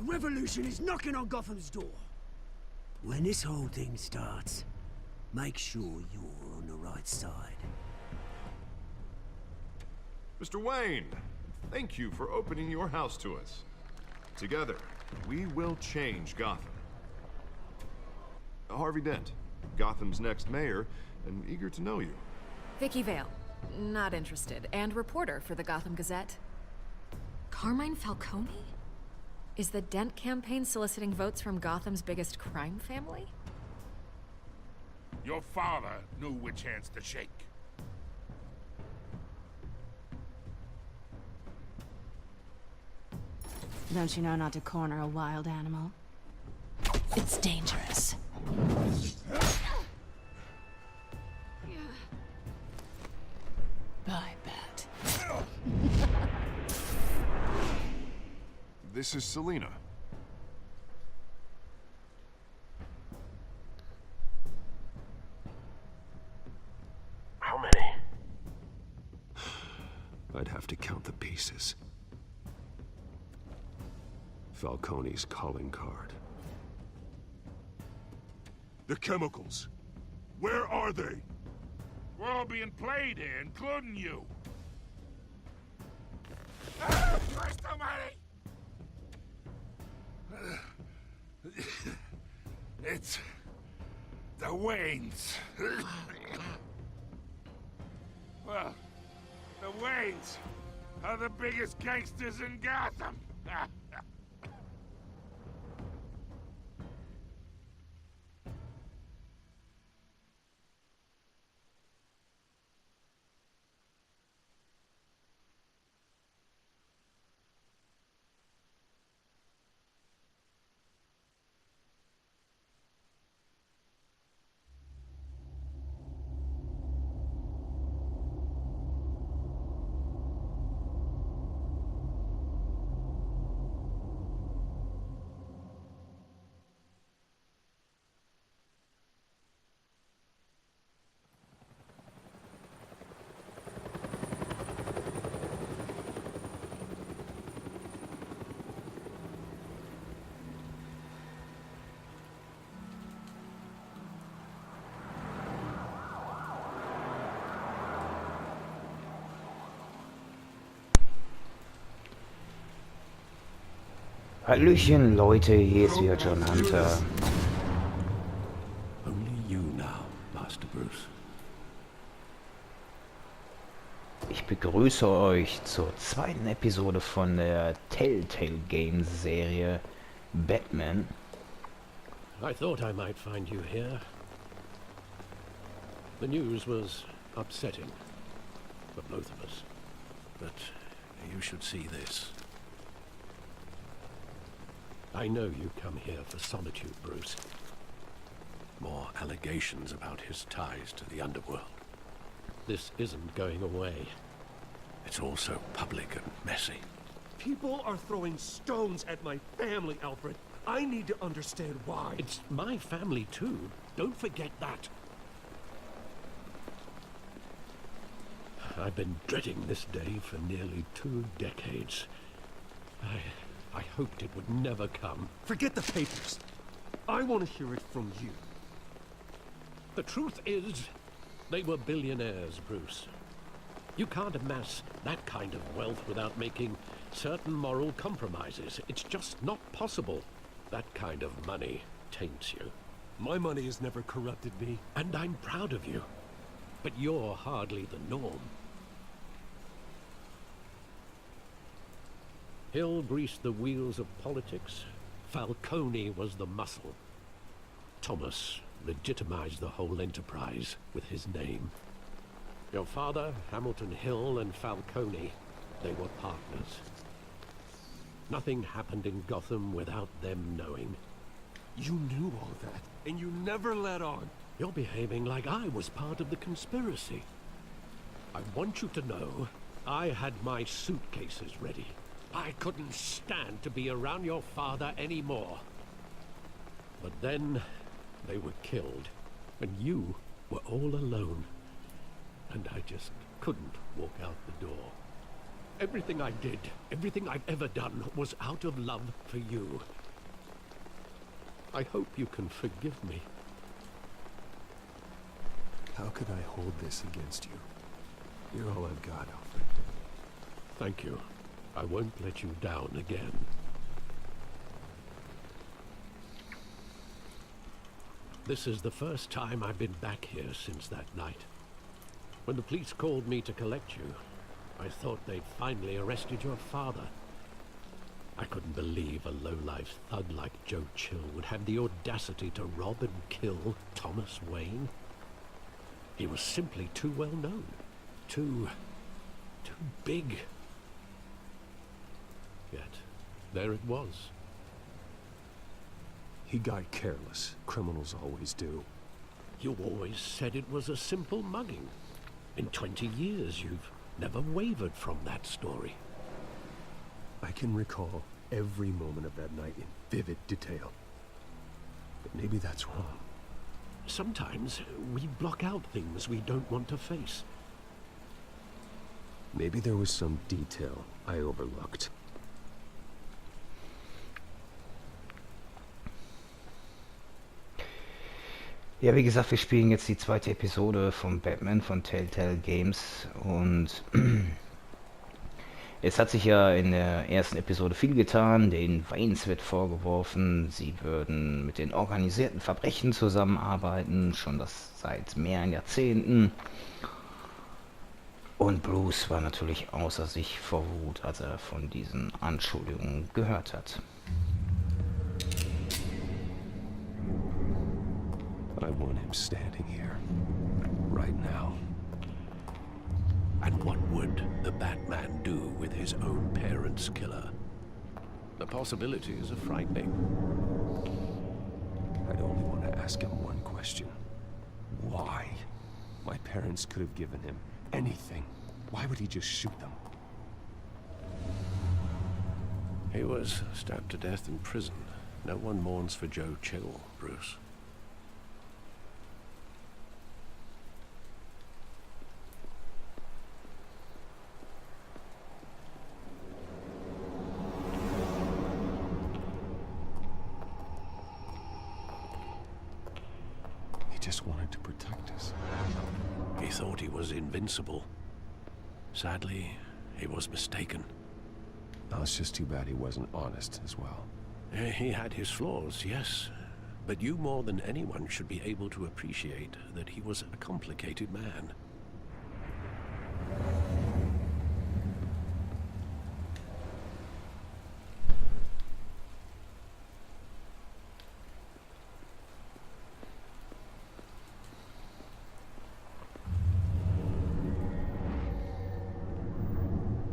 revolution is knocking on Gotham's door. When this whole thing starts, make sure you're on the right side. Mr. Wayne, thank you for opening your house to us. Together, we will change Gotham. Harvey Dent, Gotham's next mayor, and eager to know you. Vicky Vale, not interested, and reporter for the Gotham Gazette. Carmine Falcone? Is the Dent campaign soliciting votes from Gotham's biggest crime family? Your father knew which hands to shake. Don't you know not to corner a wild animal? It's dangerous. I bet. This is Selina. How many? I'd have to count the pieces. Falcone's calling card. The chemicals. Where are they? We're all being played here, including you. Christ almighty! It's the Waynes. Well, the Waynes are the biggest gangsters in Gotham. Hallöchen Leute, hier ist wieder John Hunter. Only you now, Master Bruce. Ich begrüße euch zur zweiten Episode von der Telltale Games Serie Batman. I thought I might find you here. The news was upsetting for both of us. But you should see this. I know you come here for solitude, Bruce. More allegations about his ties to the underworld. This isn't going away. It's all so public and messy. People are throwing stones at my family, Alfred. I need to understand why. It's my family too. Don't forget that. I've been dreading this day for nearly 2 decades. I hoped it would never come. Forget the papers. I want to hear it from you. The truth is, they were billionaires, Bruce. You can't amass that kind of wealth without making certain moral compromises. It's just not possible. That kind of money taints you. My money has never corrupted me. And I'm proud of you. But you're hardly the norm. Hill greased the wheels of politics. Falcone was the muscle. Thomas legitimized the whole enterprise with his name. Your father, Hamilton Hill, and Falcone, they were partners. Nothing happened in Gotham without them knowing. You knew all that, and you never let on. You're behaving like I was part of the conspiracy. I want you to know, I had my suitcases ready. I couldn't stand to be around your father anymore. But then, they were killed, and you were all alone. And I just couldn't walk out the door. Everything I did, everything I've ever done, was out of love for you. I hope you can forgive me. How could I hold this against you? You're all I've got, Alfred. Thank you. I won't let you down again. This is the first time I've been back here since that night. When the police called me to collect you, I thought they'd finally arrested your father. I couldn't believe a low-life thug like Joe Chill would have the audacity to rob and kill Thomas Wayne. He was simply too well known. Too big. Yet, there it was. He got careless. Criminals always do. You always said it was a simple mugging. In 20 years, you've never wavered from that story. I can recall every moment of that night in vivid detail. But maybe that's wrong. Sometimes we block out things we don't want to face. Maybe there was some detail I overlooked. Ja, wie gesagt, wir spielen jetzt die zweite Episode von Batman von Telltale Games und es hat sich ja in der ersten Episode viel getan. Den Waynes wird vorgeworfen, sie würden mit den organisierten Verbrechen zusammenarbeiten, schon das seit mehreren Jahrzehnten. Und Bruce war natürlich außer sich vor Wut, als er von diesen Anschuldigungen gehört hat. I want him standing here, right now. And what would the Batman do with his own parents' killer? The possibilities are frightening. I'd only want to ask him one question. Why? My parents could have given him anything. Why would he just shoot them? He was stabbed to death in prison. No one mourns for Joe Chill, Bruce. Just wanted to protect us. He thought he was invincible. Sadly, he was mistaken. No, it's just too bad he wasn't honest as well. He had his flaws, yes. But you more than anyone should be able to appreciate that he was a complicated man.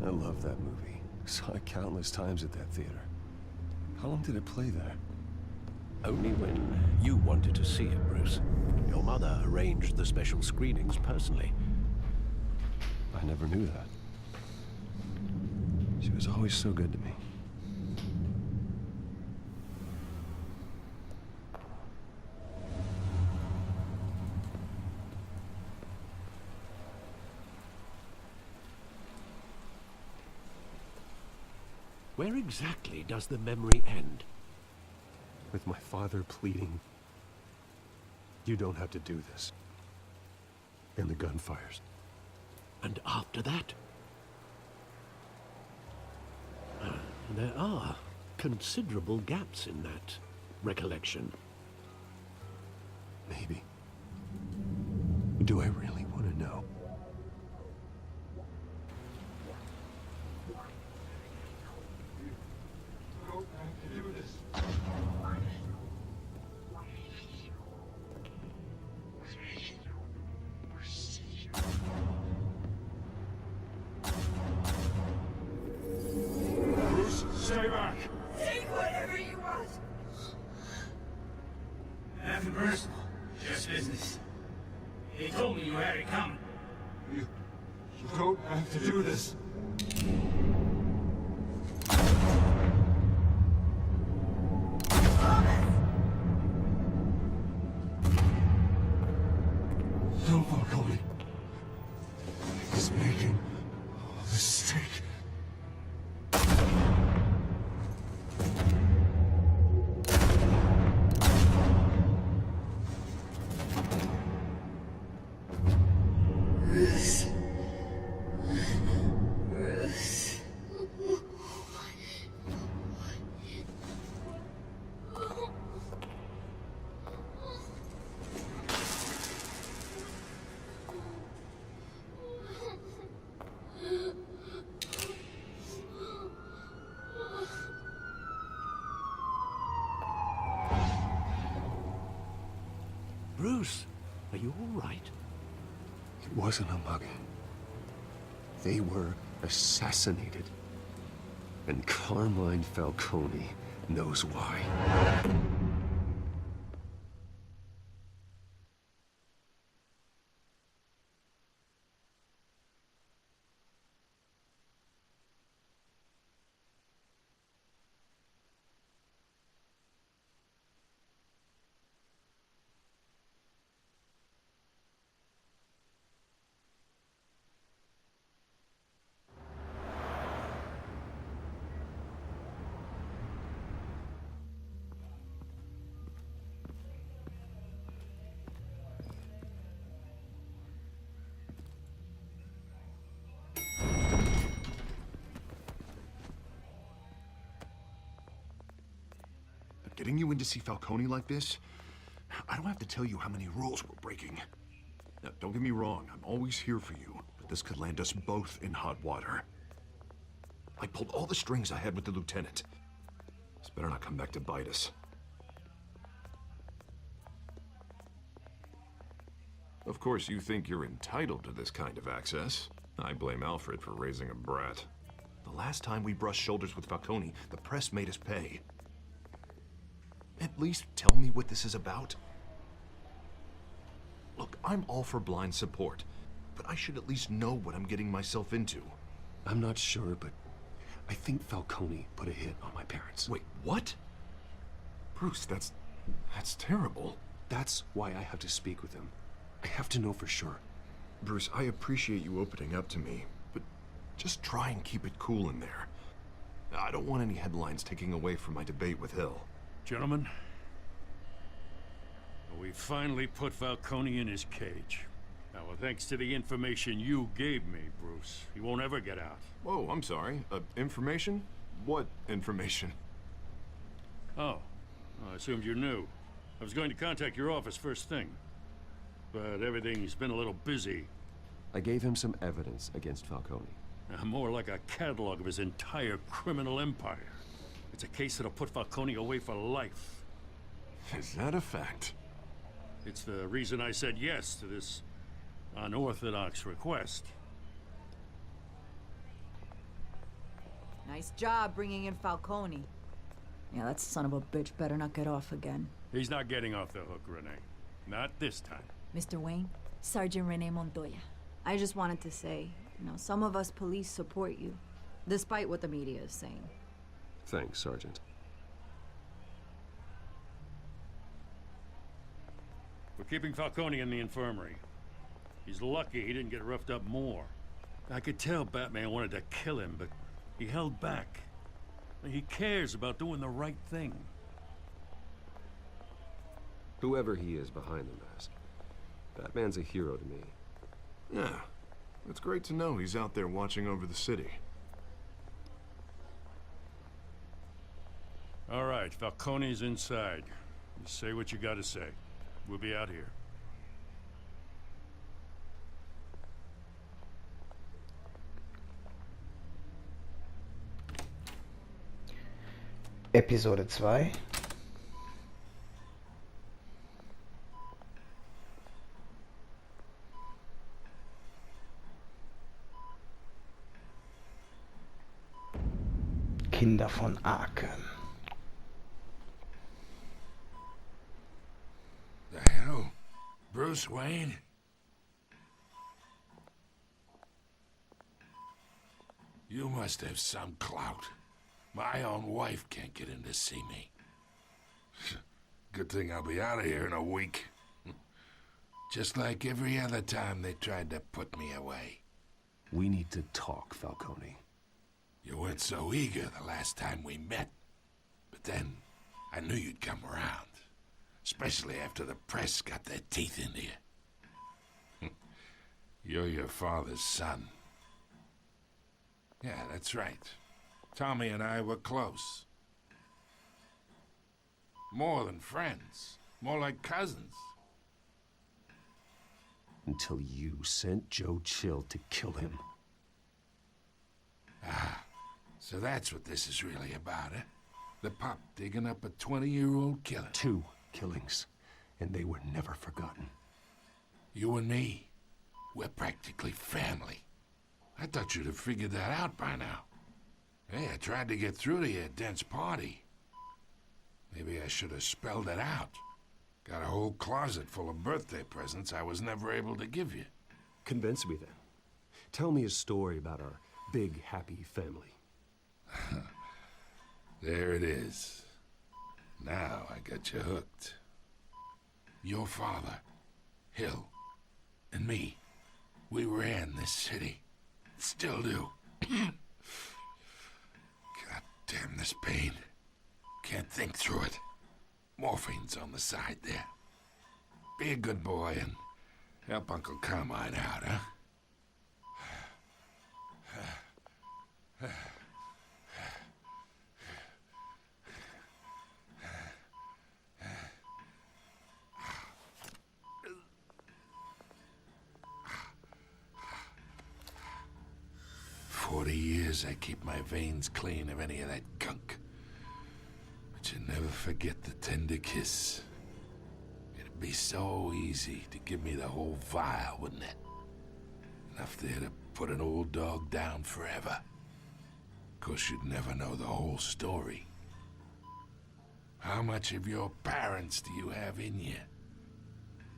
I love that movie. Saw it countless times at that theater. How long did it play there? Only when you wanted to see it, Bruce. Your mother arranged the special screenings personally. I never knew that. She was always so good to me. Where exactly does the memory end? With my father pleading, "You don't have to do this." And the gunfires. And after that? There are considerable gaps in that recollection. Maybe. Do I really want to know? Stay back! Take whatever you want! Nothing personal, just business. He told me you had it coming. You don't have to do this. No, Falcone. He's making a mistake. Bruce, are you all right? It wasn't a mugging. They were assassinated. And Carmine Falcone knows why. Getting you in to see Falcone like this? I don't have to tell you how many rules we're breaking. Now, don't get me wrong, I'm always here for you, but this could land us both in hot water. I pulled all the strings I had with the lieutenant. This better not come back to bite us. Of course, you think you're entitled to this kind of access. I blame Alfred for raising a brat. The last time we brushed shoulders with Falcone, the press made us pay. At least tell me what this is about. Look, I'm all for blind support, but I should at least know what I'm getting myself into. I'm not sure, but I think Falcone put a hit on my parents. Wait, what? Bruce, that's terrible. That's why I have to speak with him. I have to know for sure. Bruce, I appreciate you opening up to me, but just try and keep it cool in there. I don't want any headlines taking away from my debate with Hill. Gentlemen, we finally put Falcone in his cage. Now, thanks to the information you gave me, Bruce, he won't ever get out. Whoa, I'm sorry. Information? What information? Oh, I assumed you knew. I was going to contact your office first thing, but everything's been a little busy. I gave him some evidence against Falcone. More like a catalog of his entire criminal empire. It's a case that'll put Falcone away for life. Is that a fact? It's the reason I said yes to this unorthodox request. Nice job bringing in Falcone. Yeah, that son of a bitch better not get off again. He's not getting off the hook, Renee. Not this time. Mr. Wayne, Sergeant Renee Montoya. I just wanted to say, some of us police support you, despite what the media is saying. Thanks, Sergeant. We're keeping Falcone in the infirmary. He's lucky he didn't get roughed up more. I could tell Batman wanted to kill him, but he held back. He cares about doing the right thing. Whoever he is behind the mask, Batman's a hero to me. Yeah, it's great to know he's out there watching over the city. All right, Falcone's inside. You say what you gotta say. We'll be out here. Episode 2. Kinder von Arkham. The hell? Bruce Wayne? You must have some clout. My own wife can't get in to see me. Good thing I'll be out of here in a week. Just like every other time they tried to put me away. We need to talk, Falcone. You weren't so eager the last time we met. But then, I knew you'd come around. Especially after the press got their teeth into you. You're your father's son. Yeah, that's right. Tommy and I were close. More than friends. More like cousins. Until you sent Joe Chill to kill him. Ah, so that's what this is really about, eh? The pup digging up a 20-year-old killer. 2 killings. and they were never forgotten. You and me, we're practically family. I thought you'd have figured that out by now. Hey, I tried to get through to your dense party. Maybe I should have spelled it out. Got a whole closet full of birthday presents I was never able to give you. Convince me then. Tell me a story about our big, happy family. There it is. Now I got you hooked. Your father, Hill, and me, we ran this city. Still do. God damn this pain. Can't think through it. Morphine's on the side there. Be a good boy and help Uncle Carmine out, huh? 40 years I keep my veins clean of any of that gunk. But you never forget the tender kiss. It'd be so easy to give me the whole vial, wouldn't it? Enough there to put an old dog down forever. Of course, you'd never know the whole story. How much of your parents do you have in you?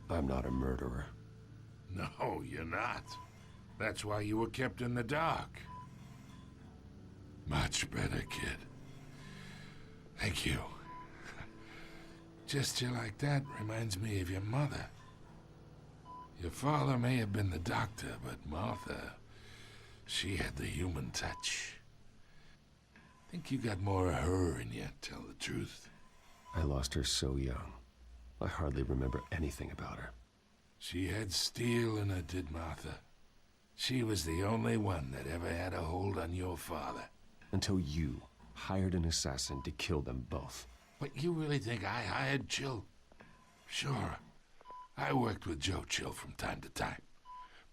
I'm not a murderer. No, you're not. That's why you were kept in the dark. Much better, kid. Thank you. Gesture like that reminds me of your mother. Your father may have been the doctor, but Martha, she had the human touch. Think you got more of her in you, tell the truth. I lost her so young. I hardly remember anything about her. She had steel in her, did Martha. She was the only one that ever had a hold on your father. Until you hired an assassin to kill them both. But you really think I hired Chill? Sure. I worked with Joe Chill from time to time.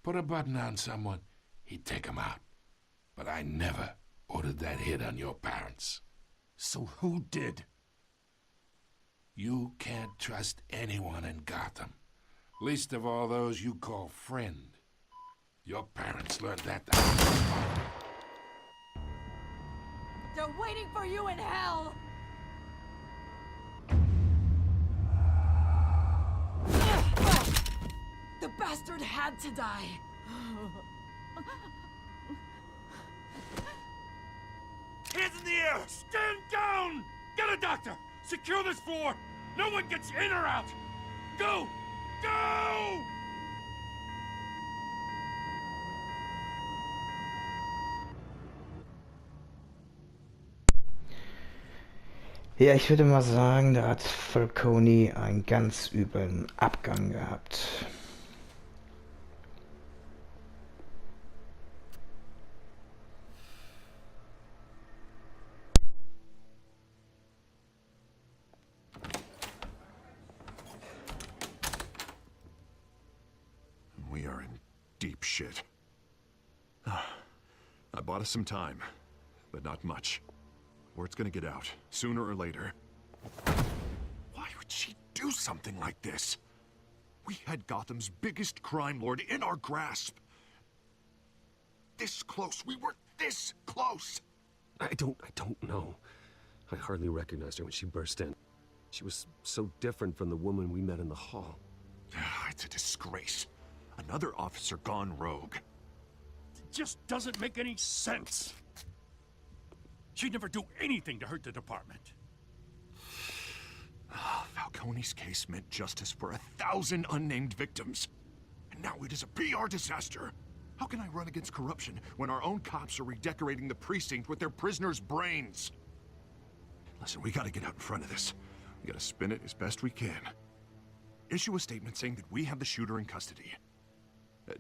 Put a button on someone, he'd take him out. But I never ordered that hit on your parents. So who did? You can't trust anyone in Gotham. Least of all those you call friend. Your parents learned that. They're waiting for you in hell! The bastard had to die! Hands in the air! Stand down! Get a doctor! Secure this floor! No one gets in or out! Go! Go! Ja, ich würde mal sagen, da hat Falcone einen ganz üblen Abgang gehabt. We are in deep shit. I bought us some time, but not much. Word's gonna get out, sooner or later. Why would she do something like this? We had Gotham's biggest crime lord in our grasp. This close, we were this close! I don't know. I hardly recognized her when she burst in. She was so different from the woman we met in the hall. It's a disgrace. Another officer gone rogue. It just doesn't make any sense. She'd never do anything to hurt the department. Falcone's case meant justice for 1,000 unnamed victims. And now it is a PR disaster. How can I run against corruption when our own cops are redecorating the precinct with their prisoners' brains? Listen, we gotta get out in front of this. We gotta spin it as best we can. Issue a statement saying that we have the shooter in custody.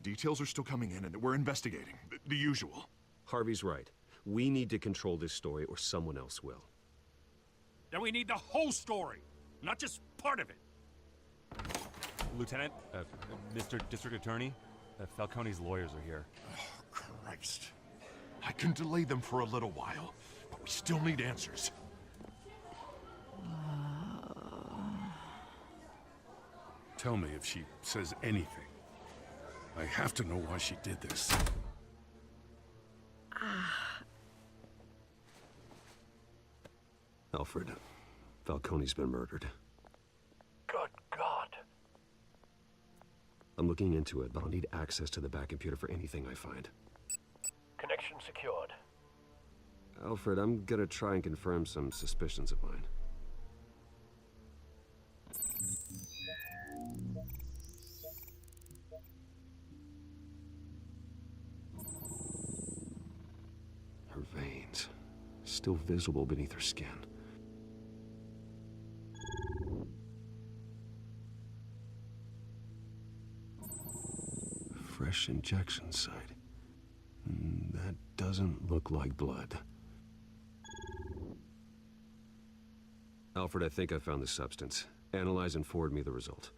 Details are still coming in and that we're investigating. The usual. Harvey's right. We need to control this story or someone else will. Then we need the whole story, not just part of it. Lieutenant, Mr. District Attorney, Falcone's lawyers are here. Oh, Christ. I can delay them for a little while, but we still need answers. Tell me if she says anything. I have to know why she did this. Alfred, Falcone's been murdered. Good God. I'm looking into it, but I'll need access to the back computer for anything I find. Connection secured. Alfred, I'm gonna try and confirm some suspicions of mine. Her veins, still visible beneath her skin. Fresh injection site. That doesn't look like blood. Alfred, I think I found the substance. Analyze and forward me the result.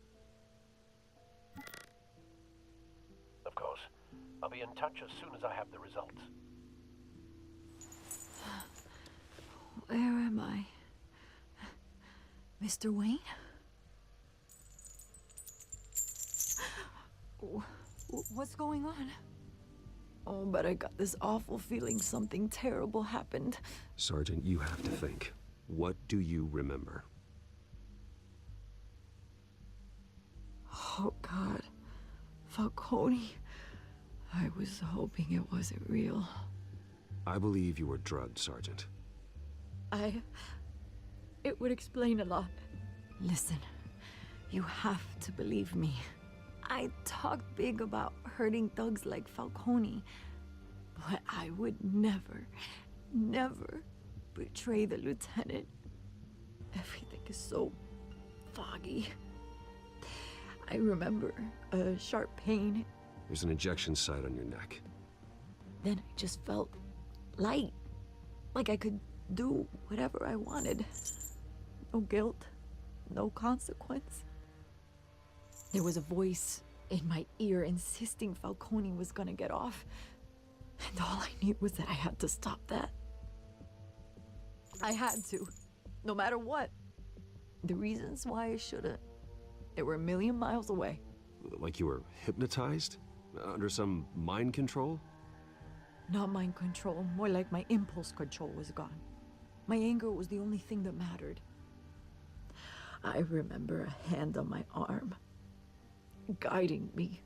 Of course. I'll be in touch as soon as I have the results. Where am I? Mr. Wayne? What's going on? Oh, but I got this awful feeling something terrible happened. Sergeant, you have to think. What do you remember? Oh, God. Falcone. I was hoping it wasn't real. I believe you were drugged, Sergeant. It would explain a lot. Listen, you have to believe me. I talked big about hurting thugs like Falcone, but I would never, never betray the lieutenant. Everything is so foggy. I remember a sharp pain. There's an injection site on your neck. Then I just felt light, like I could do whatever I wanted. No guilt, no consequence. There was a voice in my ear insisting Falcone was gonna get off. And all I knew was that I had to stop that. I had to, no matter what. The reasons why I shouldn't, they were a million miles away. Like you were hypnotized? Under some mind control? Not mind control, more like my impulse control was gone. My anger was the only thing that mattered. I remember a hand on my arm, guiding me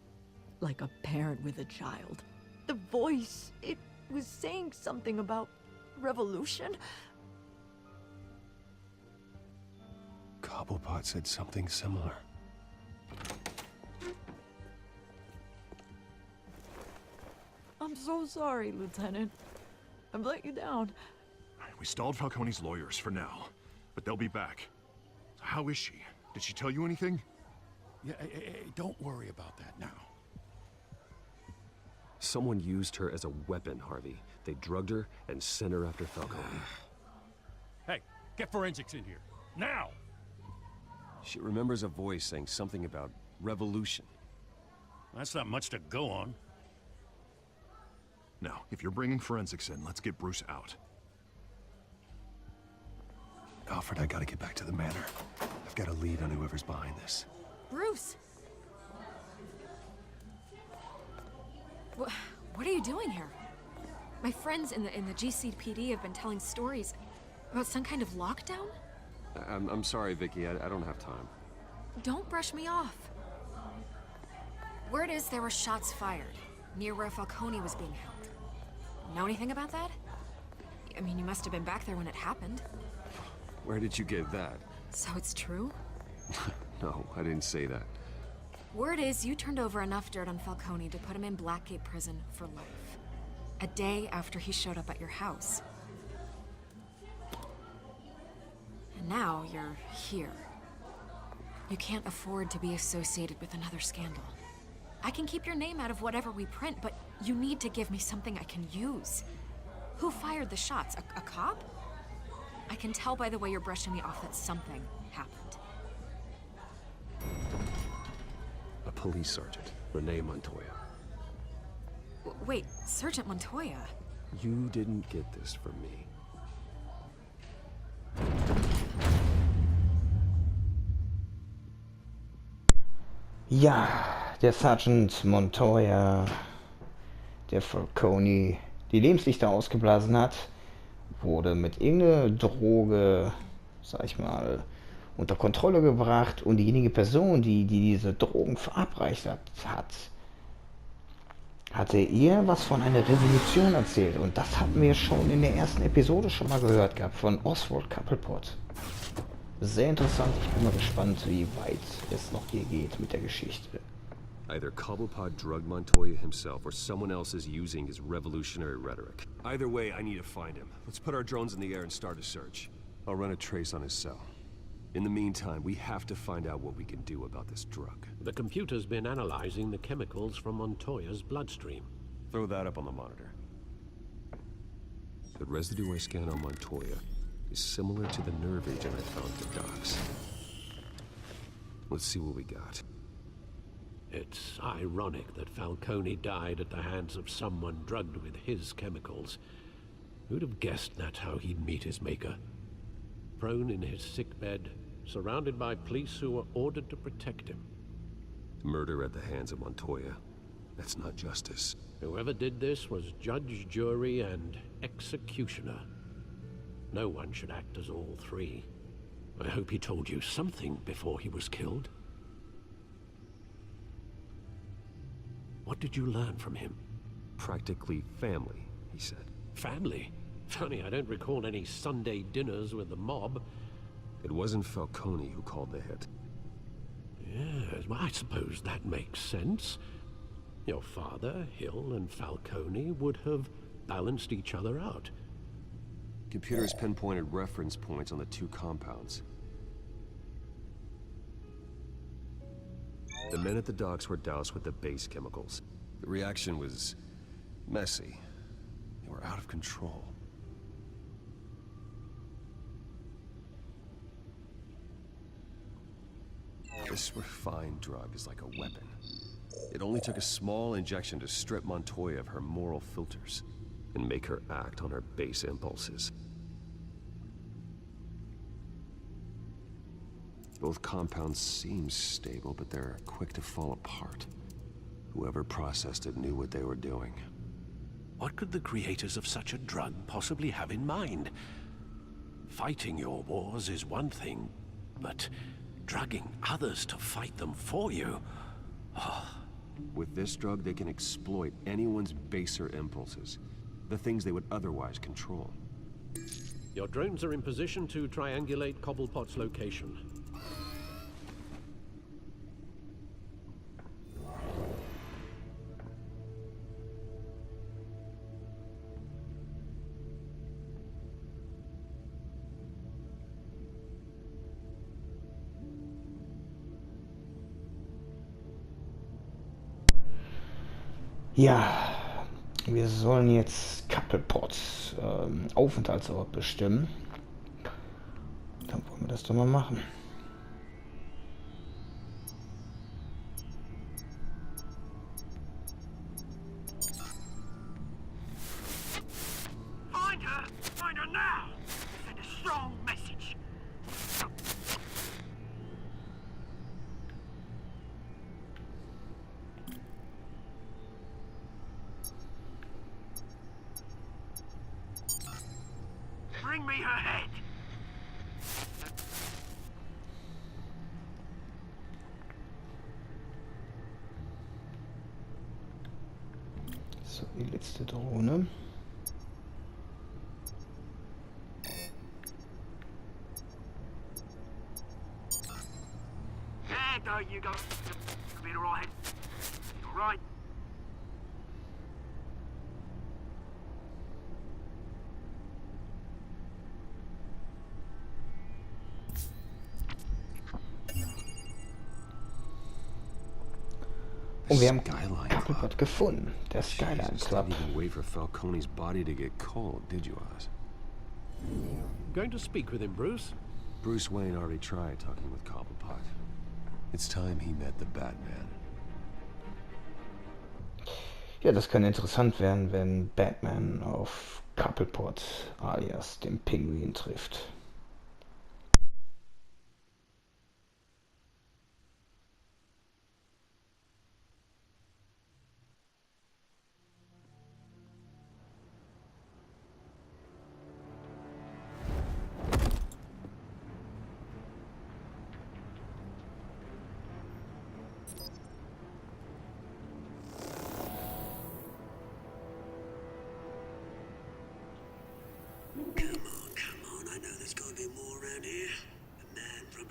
like a parent with a child. The voice, it was saying something about revolution. Cobblepot said something similar. I'm so sorry, Lieutenant. I've let you down. We stalled Falcone's lawyers for now, but they'll be back. How is she? Did she tell you anything? Yeah, don't worry about that now. Someone used her as a weapon, Harvey. They drugged her and sent her after Falcone. Hey, get forensics in here. Now! She remembers a voice saying something about revolution. That's not much to go on. Now, if you're bringing forensics in, let's get Bruce out. Alfred, I gotta get back to the manor. I've got a lead on whoever's behind this. Bruce! What are you doing here? My friends in the GCPD have been telling stories about some kind of lockdown? I'm sorry, Vicky. I don't have time. Don't brush me off. Word is there were shots fired near where Falcone was being held. Know anything about that? I mean, you must have been back there when it happened. Where did you get that? So it's true? No, I didn't say that. Word is you turned over enough dirt on Falcone to put him in Blackgate Prison for life. A day after he showed up at your house. And now you're here. You can't afford to be associated with another scandal. I can keep your name out of whatever we print, but you need to give me something I can use. Who fired the shots? A cop? I can tell by the way you're brushing me off that something happened. A police sergeant, Renee Montoya. Wait, Sergeant Montoya? You didn't get this from me. Ja, der Sergeant Montoya, der Falcone die Lebenslichter ausgeblasen hat, wurde mit irgendeiner Droge, sag ich mal, unter Kontrolle gebracht und diejenige Person, die diese Drogen verabreicht hat, hatte ihr was von einer Revolution erzählt. Und das hatten wir schon in der ersten Episode schon mal gehört gehabt, von Oswald Cobblepot. Sehr interessant, ich bin mal gespannt, wie weit es noch hier geht mit der Geschichte. Either Cobblepot drugged Montoya himself or someone else is using his revolutionary rhetoric. Either way, I need to find him. Let's put our drones in the air and start a search. I'll run a trace on his cell. In the meantime, we have to find out what we can do about this drug. The computer's been analyzing the chemicals from Montoya's bloodstream. Throw that up on the monitor. The residue I scan on Montoya is similar to the nerve agent I found at the docks. Let's see what we got. It's ironic that Falcone died at the hands of someone drugged with his chemicals. Who'd have guessed that's how he'd meet his maker? Prone in his sickbed, surrounded by police who were ordered to protect him. Murder at the hands of Montoya. That's not justice. Whoever did this was judge, jury, and executioner. No one should act as all three. I hope he told you something before he was killed. What did you learn from him? Practically family, he said. Family? Funny, I don't recall any Sunday dinners with the mob. It wasn't Falcone who called the hit. Yes, well, I suppose that makes sense. Your father, Hill, and Falcone would have balanced each other out. Computers pinpointed reference points on the two compounds. The men at the docks were doused with the base chemicals. The reaction was messy. They were out of control. This refined drug is like a weapon. It only took a small injection to strip Montoya of her moral filters and make her act on her base impulses. Both compounds seem stable, but they're quick to fall apart. Whoever processed it knew what they were doing. What could the creators of such a drug possibly have in mind? Fighting your wars is one thing, but drugging others to fight them for you? With this drug, they can exploit anyone's baser impulses, the things they would otherwise control. Your drones are in position to triangulate Cobblepot's location. Ja, wir sollen jetzt Cobblepots Aufenthaltsort bestimmen. Dann wollen wir das doch mal machen. Find her now! Send a strong message. Bring me her head. So, die letzte Drohne. There you go. You'll be alright. Alright. Und wir haben Cobblepot gefunden. Der Skyline Club. Didn't even wait for Falcone's body to get cold, did you, Oz? Going to speak with him, Bruce? Bruce Wayne already tried talking with Cobblepot. It's time he met the Batman. Ja, das kann interessant werden, wenn Batman auf Cobblepot alias den Pinguin trifft.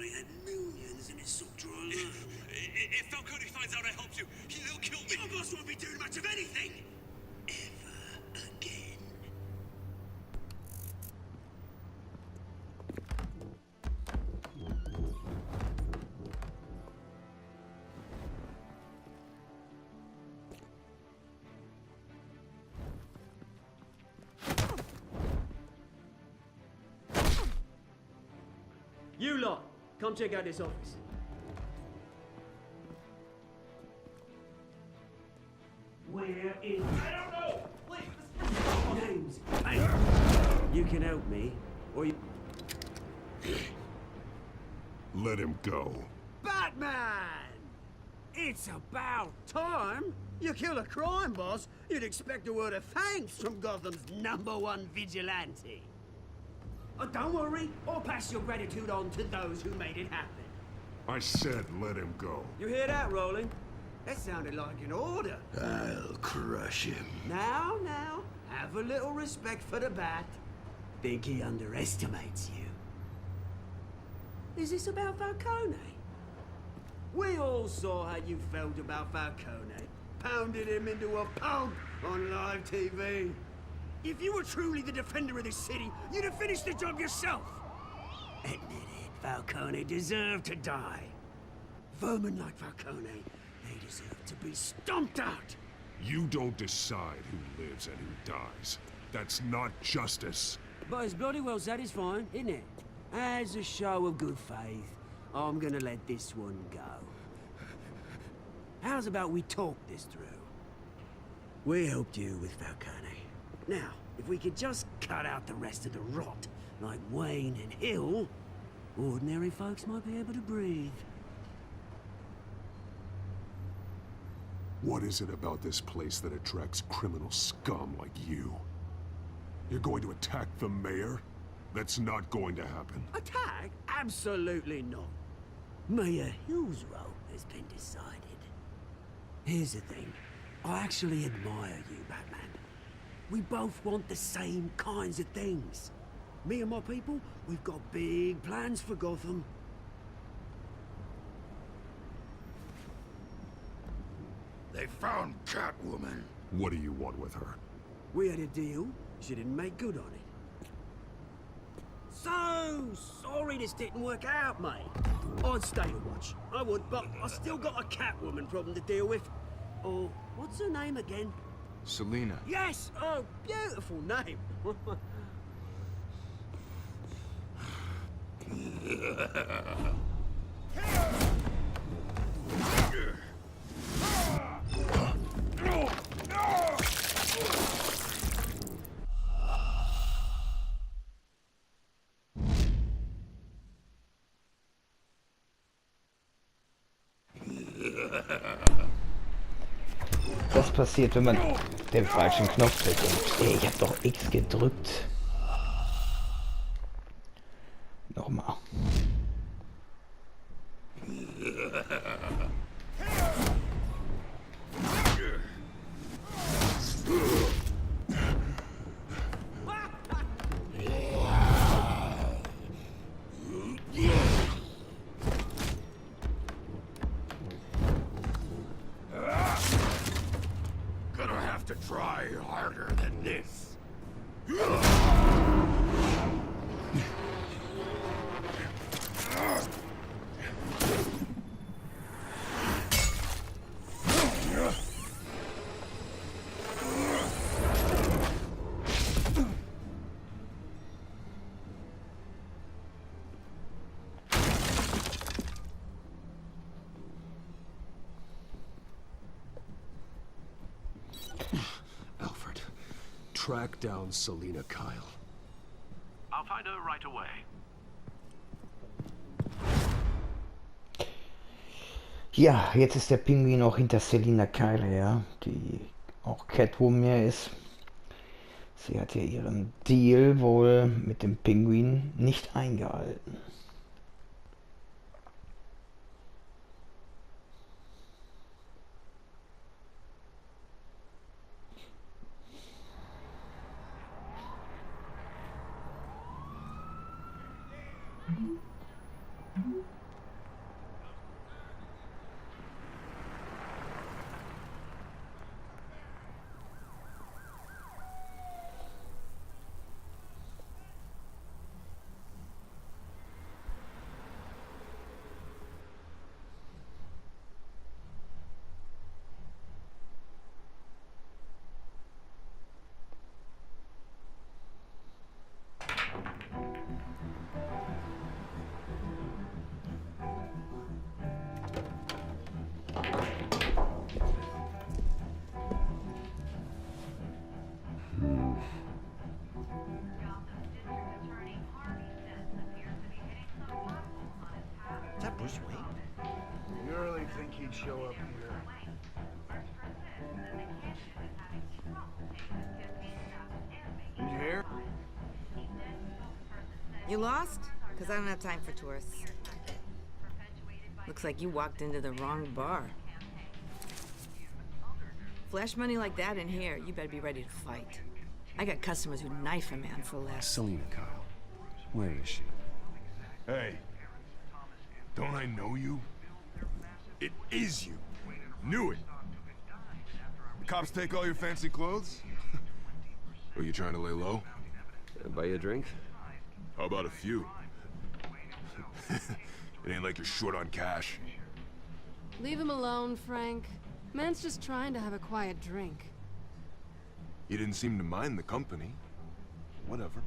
Falcone had millions in his sock drawer alone. If Falcone finds out I helped you, he'll kill me. Your boss won't be doing much of anything. Ever again. You lot, come check out this office. Where is... I don't know! Please, names. Hey, you can help me, or you... Let him go. Batman! It's about time. You kill a crime boss, you'd expect a word of thanks from Gotham's #1 vigilante. Oh, don't worry, I'll pass your gratitude on to those who made it happen. I said let him go. You hear that, Roland? That sounded like an order. I'll crush him. Now, have a little respect for the Bat. Think he underestimates you. Is this about Falcone? We all saw how you felt about Falcone. Pounded him into a pulp on live TV. If you were truly the defender of this city, you'd have finished the job yourself. Admit it, Falcone deserved to die. Vermin like Falcone, they deserve to be stomped out. You don't decide who lives and who dies. That's not justice. But it's bloody well satisfying, isn't it? As a show of good faith, I'm gonna let this one go. How's about we talk this through? We helped you with Falcone. Now, if we could just cut out the rest of the rot, like Wayne and Hill, ordinary folks might be able to breathe. What is it about this place that attracts criminal scum like you? You're going to attack the mayor? That's not going to happen. Attack? Absolutely not. Mayor Hill's role has been decided. Here's the thing. I actually admire you, Batman. We both want the same kinds of things. Me and my people, we've got big plans for Gotham. They found Catwoman. What do you want with her? We had a deal. She didn't make good on it. So sorry this didn't work out, mate. I'd stay to watch. I would, but I still got a Catwoman problem to deal with. Oh, what's her name again? Selina. Yes! Oh, beautiful name. Das passiert, wenn man den falschen Knopf drückt. Und, ey, ich hab doch X gedrückt. Nochmal. Gonna have to try harder than this. Alfred, track down Selina Kyle. I'll find her right away. Ja, jetzt ist der Pinguin auch hinter Selina Kyle her, die auch Catwoman ja ist. Sie hat ja ihren Deal wohl mit dem Pinguin nicht eingehalten. Is that Bruce Wayne? You really think he'd show up here? Did you hear? You lost? Because I don't have time for tourists. Looks like you walked into the wrong bar. Flash money like that in here, you better be ready to fight. I got customers who'd knife a man for less. Selina Kyle. Where is she? Hey. Don't I know you? It is you. Knew it. The cops take all your fancy clothes? Are you trying to lay low? Buy you a drink? How about a few? It ain't like you're short on cash. Leave him alone, Frank. Man's just trying to have a quiet drink. You didn't seem to mind the company. Whatever.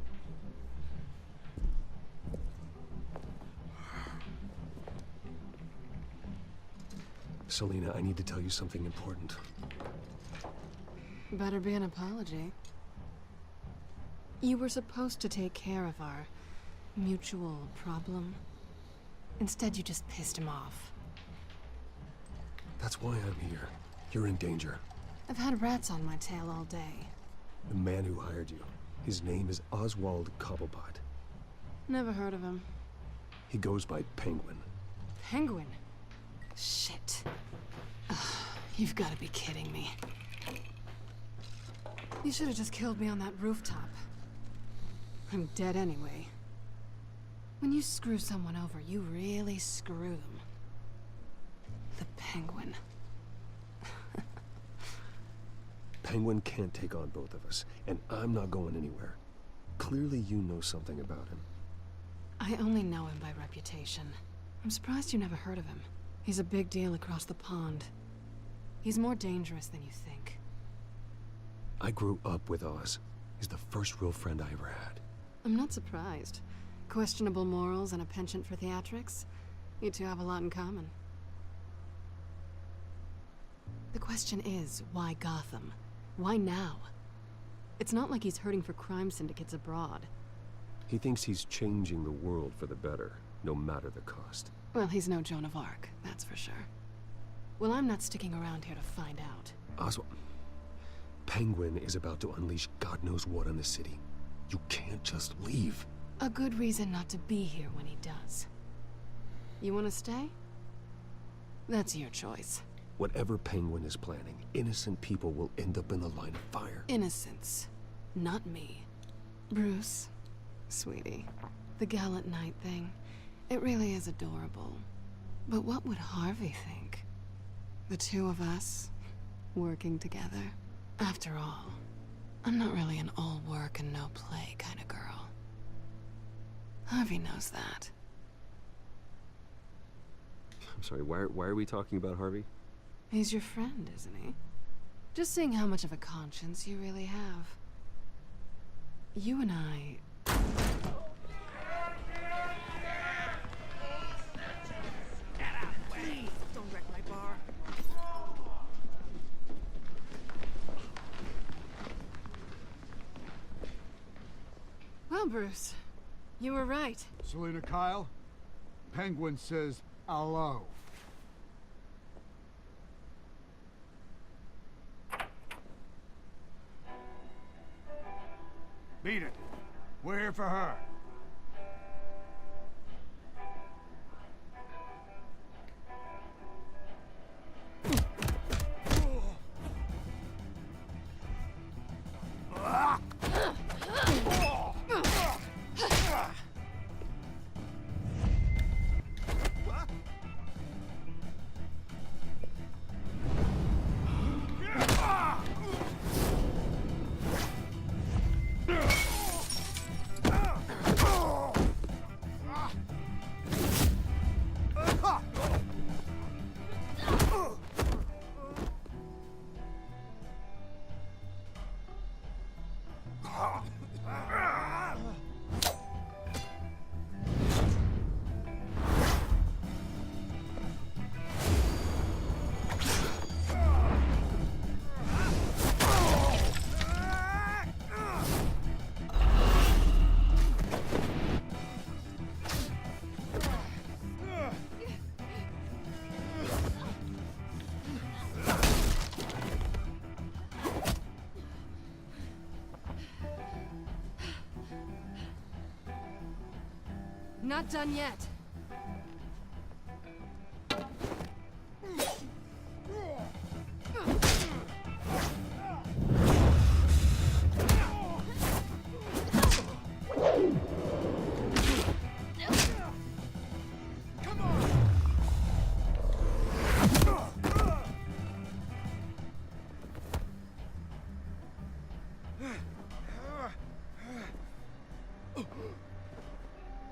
Selina, I need to tell you something important. Better be an apology. You were supposed to take care of our mutual problem. Instead, you just pissed him off. That's why I'm here. You're in danger. I've had rats on my tail all day. The man who hired you. His name is Oswald Cobblepot. Never heard of him. He goes by Penguin. Penguin? Shit. Ugh, you've got to be kidding me. You should have just killed me on that rooftop. I'm dead anyway. When you screw someone over, you really screw them. The Penguin. Penguin can't take on both of us, and I'm not going anywhere. Clearly you know something about him. I only know him by reputation. I'm surprised you never heard of him. He's a big deal across the pond. He's more dangerous than you think. I grew up with Oz. He's the first real friend I ever had. I'm not surprised. Questionable morals and a penchant for theatrics. You two have a lot in common. The question is, why Gotham? Why now? It's not like he's hurting for crime syndicates abroad. He thinks he's changing the world for the better, no matter the cost. Well, he's no Joan of Arc, that's for sure. Well, I'm not sticking around here to find out. Oswald, Penguin is about to unleash God knows what on the city. You can't just leave. A good reason not to be here when he does. You want to stay? That's your choice. Whatever Penguin is planning, innocent people will end up in the line of fire. Innocence, not me. Bruce, sweetie, the gallant knight thing, it really is adorable. But what would Harvey think? The two of us, working together? After all, I'm not really an all work and no play kind of girl. Harvey knows that. I'm sorry, why are we talking about Harvey? He's your friend, isn't he? Just seeing how much of a conscience you really have. You and I... Please, don't wreck my bar. Well, Bruce, you were right. Selina Kyle, Penguin says hello. Beat it. We're here for her. not done yet.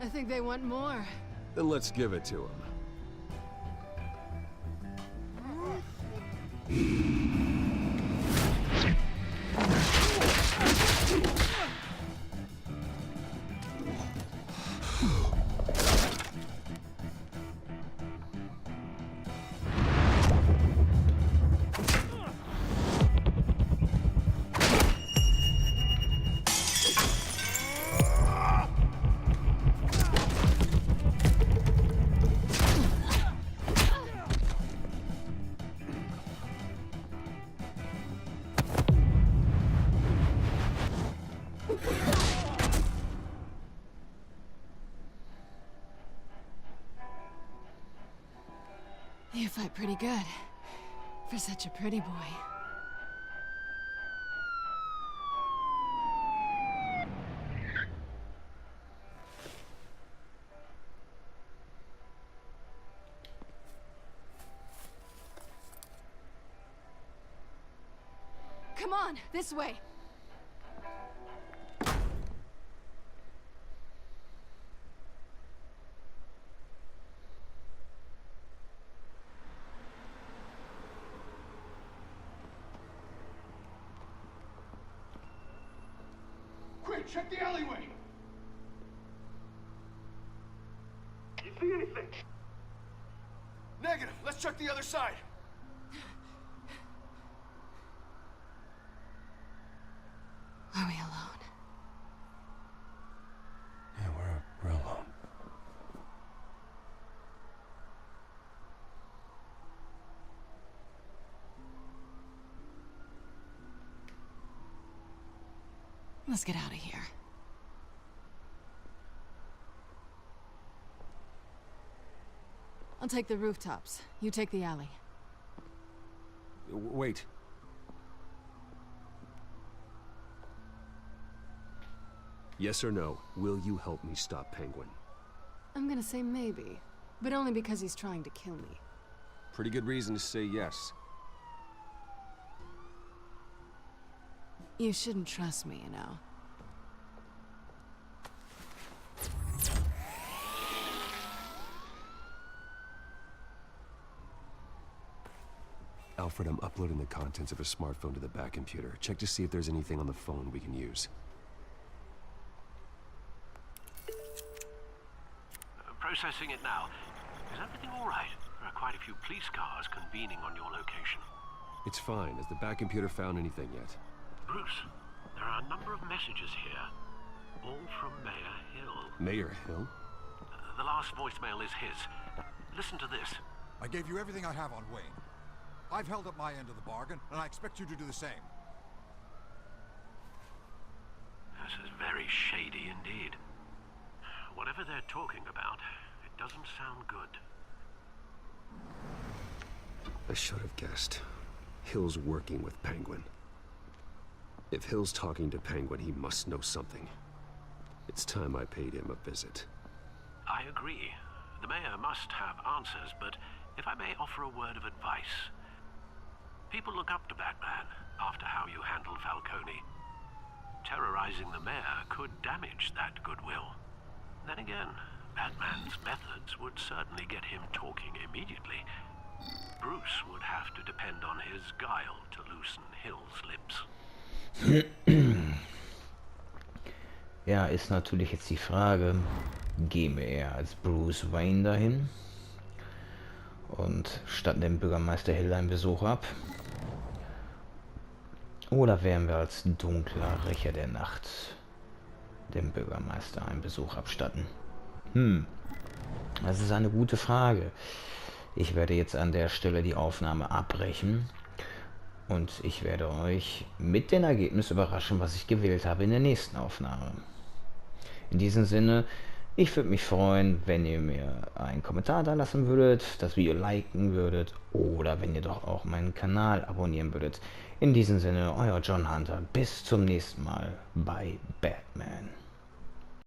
I think they want more. Then let's give it to them. You fight pretty good. For such a pretty boy. Come on, this way. Quick, check the alleyway! You see anything? Negative. Let's check the other side. Are we alone? Yeah, we're alone. Let's get out of here. I'll take the rooftops. You take the alley. Wait. Yes or no, will you help me stop Penguin? I'm gonna say maybe, but only because he's trying to kill me. Pretty good reason to say yes. You shouldn't trust me, you know. Alfred, I'm uploading the contents of a smartphone to the back computer. Check to see if there's anything on the phone we can use. Processing it now. Is everything all right? There are quite a few police cars convening on your location. It's fine. Has the back computer found anything yet? Bruce, there are a number of messages here. All from Mayor Hill. Mayor Hill? The last voicemail is his. Listen to this. I gave you everything I have on Wayne. I've held up my end of the bargain, and I expect you to do the same. This is very shady indeed. Whatever they're talking about, it doesn't sound good. I should have guessed. Hill's working with Penguin. If Hill's talking to Penguin, he must know something. It's time I paid him a visit. I agree. The mayor must have answers, but if I may offer a word of advice. People look up to Batman after how you handled Falcone. Terrorizing the mayor could damage that goodwill. Then again, Batman's methods would certainly get him talking immediately. Bruce would have to depend on his guile to loosen Hill's lips. Ja, ist natürlich jetzt die Frage, gehen wir eher als Bruce Wayne dahin und statten dem Bürgermeister Hill einen Besuch ab? Oder werden wir als dunkler Ritter der Nacht dem Bürgermeister einen Besuch abstatten? Das ist eine gute Frage. Ich werde jetzt an der Stelle die Aufnahme abbrechen und ich werde euch mit dem Ergebnis überraschen, was ich gewählt habe in der nächsten Aufnahme. In diesem Sinne, Ich würde mich freuen, wenn ihr mir einen Kommentar da lassen würdet, das Video liken würdet oder wenn ihr doch auch meinen Kanal abonnieren würdet. In diesem Sinne, euer John Hunter. Bis zum nächsten Mal bei Batman.